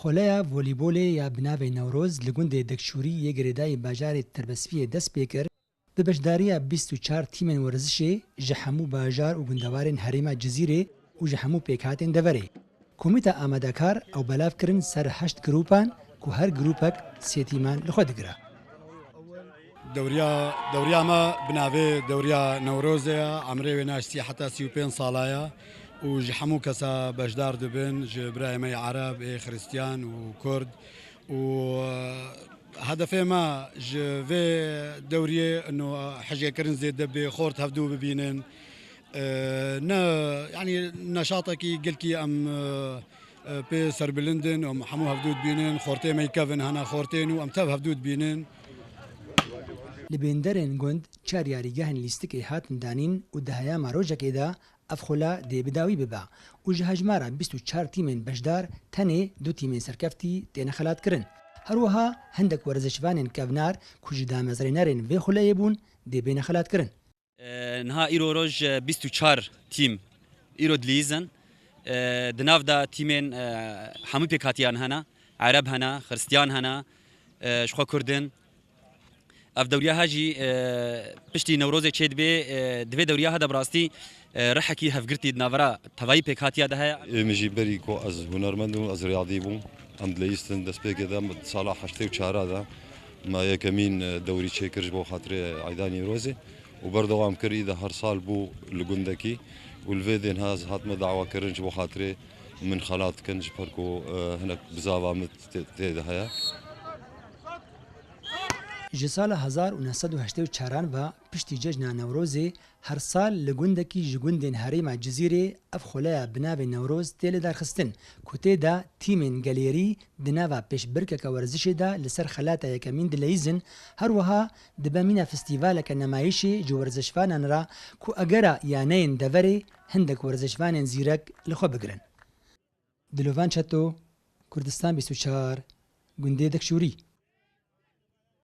خولەیە ڤۆلیبۆلê ya binavê Newroz li gundê Dekşûrî yê girêdayê bajarê Terbespiyê dest pê kir bi beşdariya 24 tîmên werzişê ji hemû bajar û gundewarên herêma Cizîrê û ji hemû pêkhatên deverê. Komîta amedekar ew belav kirin ser 8 grûpan ku her grûpek sê tîman li xwe digire. دوریا ما بناوێ دوریا نەورۆزەیە ئەمرێ وێ ناشتی حتا 35 ساڵایە و ji hemû kesa beşdar dibin ji birayê Arab ê Xristiyan û Kurd û hedefê me ji vê dewriyê hejêkirin zêde bê xort hevdû bibînin ne yanî neşatekî gelkî em pê serbilindin em hemû hevdû dibînin xortê me kevin hene xortên û em tev hevdû dibînin. Li bênderên gund çar yarîgehên lîstikê hatin danîn û di heyama rojekê de ev xola dê bidawî bibe û ji hejmara 24 tîmên beşdar tenê du tîmên serkeftî têne xelatkirin. Her wiha hindek werzişvanên kevnar ku ji damezrênerên vê xoleyê bûn dê bêne xelatkirin. Niha îro roj 24 tîm îro dilîzin di nav da tîmên hemû pêkhatiyan hene Arab hene Xristiyan hene ji xwe Kurdin. Ev dewriya jî piştî Newrozê çê dibe divê dewriya de bi rastî rihekî hevgirtî di navbera tevayî pêkhatiya de heye. Min jî berî ku ez hunermend û ez riyadî bûm em dileyîstin destpêkê de sala 84 de me yekemîn dewrî çêkir ji bo xatirê Eyda Newrozê û berdewam kir de her sal bû li gundekî û li vê dên hez hatime dawakirin ji bo xatirê min xelat dikin ji ber ku hinek bizava min tê de heye. Ji sala 1984 ve piştî cejna Newrozê her sal li gundekî ji gundên herêma Cizîrê ev xoleya binavê Newroz tê li derxistin ku tê de tîmên gelêrî di nava pêşbirkeka werzişê de li ser xelata yekemîn dileyîzin her wiha dibe mîna festîvaleke nemayîşê ji werzişvanan re ku egera yaneyên deverê hindek werzişvanên zîrek li xwe bigirin. Dilovan Çeto, Kurdistan 24, gundê Dekşûrî.